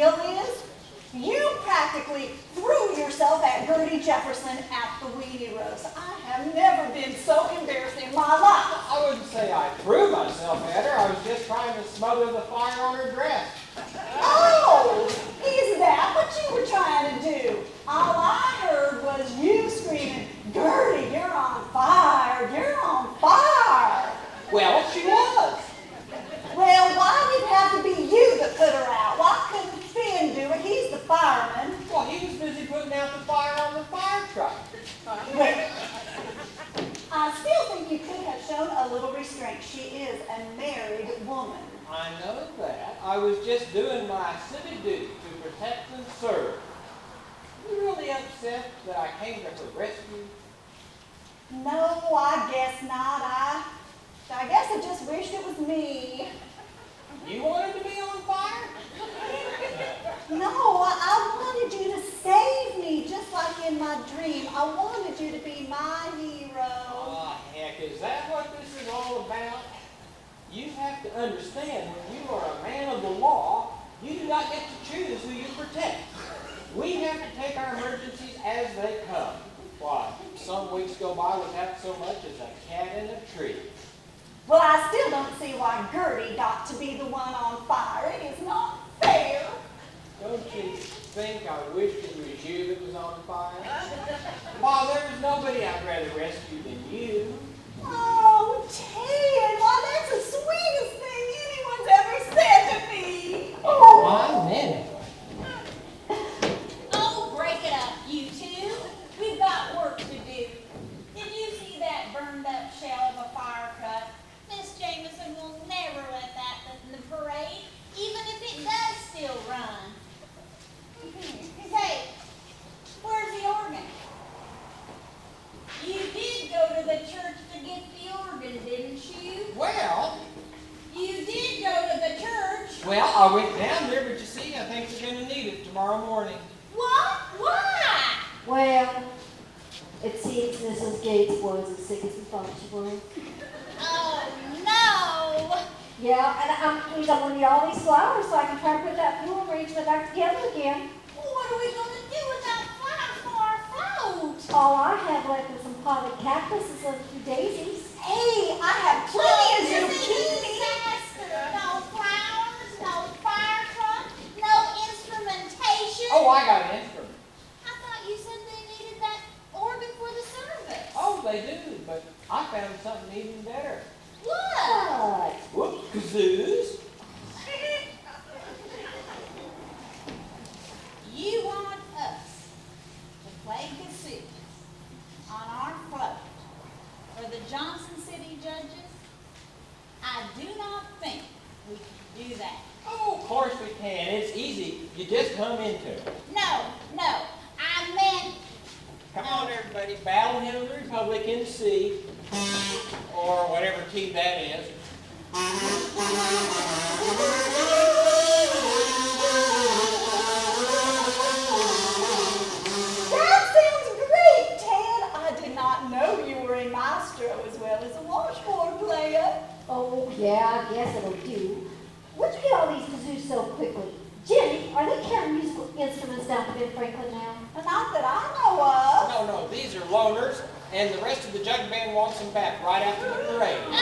deal is, you practically threw yourself at Gertie Jefferson at the weenie roast. I have never been so embarrassed in my life. I wouldn't say I threw myself at her. I was just trying to smother the fire on her dress. Oh, is that what you were trying to do? All I heard was you screaming, Gertie, you're on fire, you're on fire. Well, she was. Well, why did it have to be you that put her out? Why couldn't Finn do it? He's the fireman. Well, he was busy putting out the fire on the fire truck. Well, I still think you could have shown a little restraint. She is a married woman. I know that. I was just doing my civic duty to protect and serve. You really upset that I came to her rescue? No, I guess not. I guess I just wished it was me. You wanted to be on fire? No, I wanted you to save me, just like in my dream. I wanted you to be my hero. Oh, heck, is that what this is all about? You have to understand, when you are a man of the law, you do not get to choose who you protect. We have to take our emergencies as they come. Why, some weeks go by without so much as a cat in a tree. Well, I still don't see why Gertie got to be the one on fire. It is not fair. Don't you think I wish it was you that was on fire? Why, there's nobody I'd rather rescue than you. Oh, Ted, why, that's the sweetest thing anyone's ever said to me. Oh, Nanny. Oh, break it up, you two. We've got work to do. Did you see that burned up shell of a fire truck? Miss Jameson will never let that in the parade, even if it does still run. Say, where's the organ? You did go to the church to get the organ, didn't you? Well, You did go to the church. well, I went down there, but you see, I think they're going to need it tomorrow morning. What? Why? Well, it seems Mrs. Gates was as sick as we thought she was. Oh, no. Yeah, and I'm going to need all these flowers so I can try to put that funeral arrangement back together again. What are we going to do without flowers for our float? All I have left is some potted cactuses and a few daisies. Hey, I have plenty of zucchini. No flowers, no fire truck, no instrumentation. Oh, I got an instrument. I thought you said they needed that organ for the service. Oh, they do, but I found something even better. What? Whoop, kazoos. You want us to play kazoo on our float for the Johnson City judges? I do not think we can do that. Oh, of course we can. It's easy. You just come into it. No, I meant... Come on, everybody. Battle Hymn of the Republic in C, or whatever key that is. That sounds great, Ted. I did not know you were a maestro as well as a washboard player. Oh, yeah, I guess it'll do. Where'd you get all these kazoos so quickly? Jenny, are they carrying musical instruments down to Ben Franklin now? Not that I know of. No, these are loners, and the rest of the jug band wants them back right after the parade. Oh!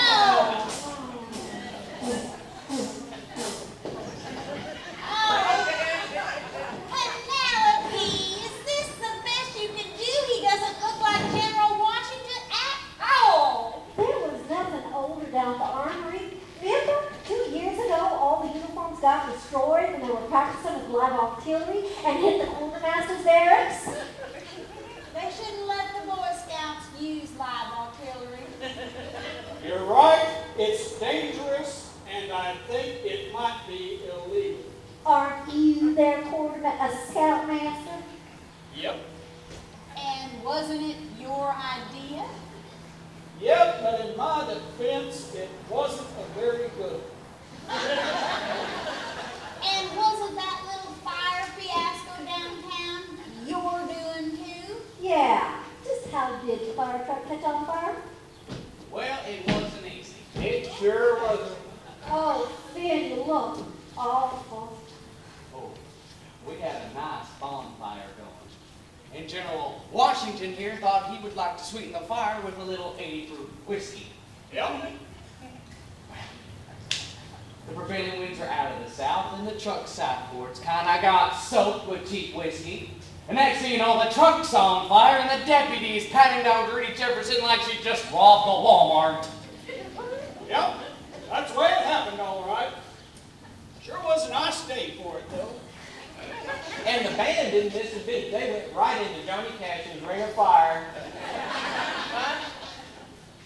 Penelope, is this the best you can do? He doesn't look like General Washington at all. There was nothing older down at the armory. Remember, 2 years ago, all the uniforms got destroyed when they were practicing with live artillery and hit the quartermaster's barracks? They shouldn't let the Boy Scouts use live artillery. You're right, it's dangerous, and I think it might be illegal. Aren't you their a scoutmaster? Yep. And wasn't it your idea? Yep, but in my defense, it wasn't a very good one. And wasn't that little fire fiasco downtown your doing too? Yeah. Just how did the fire truck catch on fire? Well, it wasn't easy. It sure wasn't. Oh, Finn, you look awful. Oh, and General Washington here thought he would like to sweeten the fire with a little 80 proof whiskey. Yep. The prevailing winds are out of the south, and the truck sideboards kinda got soaked with cheap whiskey. And next thing you know, the truck's on fire, and the deputy's patting down Gertie Jefferson like she just robbed a Walmart. Yep. That's the way it happened, all right. Sure was a nice day for it, though. And the band didn't miss a beat. They went right into Johnny Cash's Ring of Fire.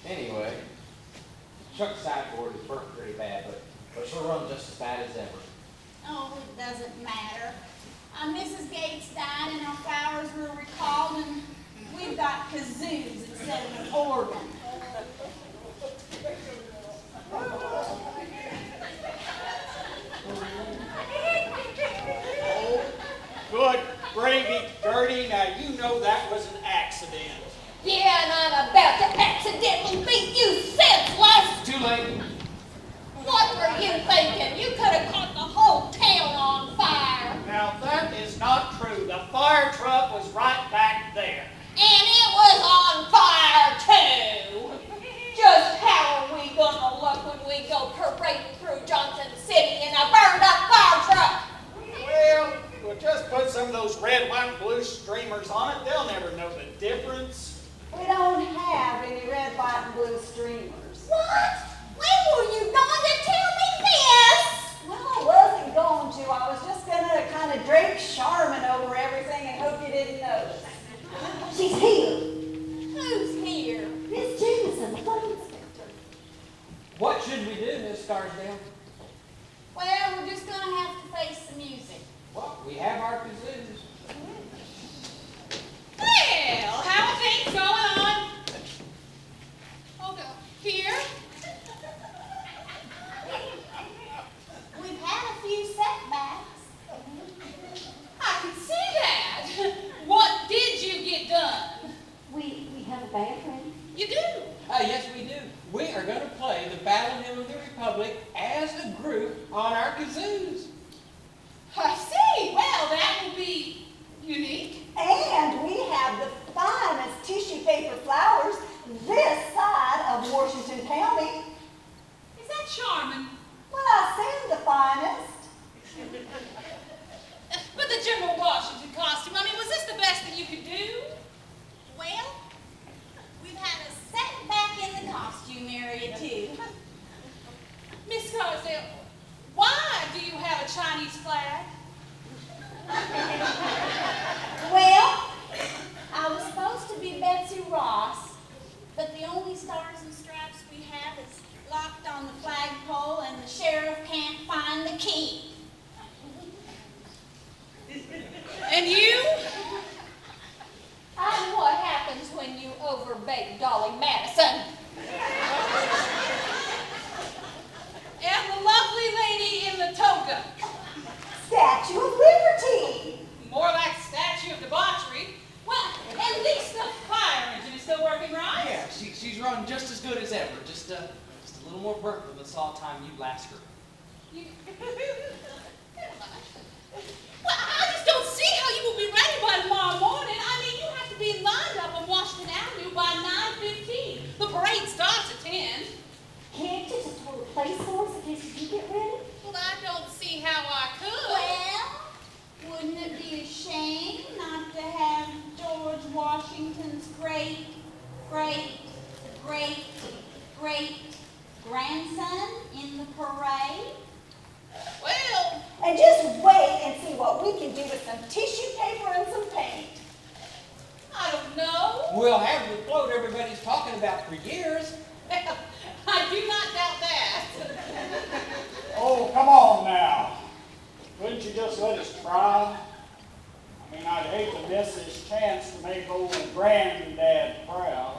Anyway, Chuck's sideboard is burnt pretty bad, but she'll run just as bad as ever. Oh, it doesn't matter. Mrs. Gates died and our flowers were recalled, and we've got kazoos instead of an organ. Oh, good gravy, Gertie. Now, you know that was an accident. Yeah, and I'm about to accidentally beat you senseless. Too late. What were you thinking? You could have caught the whole town on fire. Now, that is not true. The fire truck was right back there. And it was on fire, too. Just how are we gonna look when we go parading through Johnson City in a burned-up fire truck? Well, we'll just put some of those red, white, and blue streamers on it. They'll never know the difference. We don't have any red, white, and blue streamers. What? When were you going to tell me this? Well, I wasn't going to. I was just going to kind of drape Charmin over everything and hope you didn't notice. She's here. Who's here? Miss Jameson, the phone inspector. What should we do, Miss Scarsdale? Well, we're just gonna have to face the music. Well, we have our kazoos. Well, how are things going on? Hold on. Here? We've had a few setbacks. I can see that. What did you get done? We have a band ready. You do? Yes, we do. We are going to play the Battle Hymn of the Republic as a group on our kazoos. I see. Well, that will be unique. And we have the finest tissue paper flowers this side of Washington County. Is that charming? Well, I said the finest. But the General Washington costume, I mean, was this the best that you could do? Well, we've had a setback in the costume area, too. Miss Scarsdale, why do you have a Chinese flag? Well, I was supposed to be Betsy Ross, but the only stars and stripes we have is locked on the flagpole, and the sheriff can't find the key. And you? I'm what happens when you overbake Dolly Madison. And the lovely lady in the toga. Statue of Liberty. More like Statue of Debauchery. Well, at least the fire engine is still working, right? Yeah, she's running just as good as ever. Just a little more burnt than the saw time you last her. Well, I just don't see how you will be ready by tomorrow morning. I mean, you have to be lined up on Washington Avenue by 9:15. The parade starts at 10. Can't you just hold a place for us in case you do get ready? Well, I don't see how I could. Well, wouldn't it be a shame not to have George Washington's great grandson in the parade? Well, And just wait and see what we can do with some tissue paper and some paint. I don't know. We'll have the float everybody's talking about for years. I do not doubt that. Oh, come on now. Couldn't you just let us try? I mean, I'd hate to miss this chance to make old granddad proud.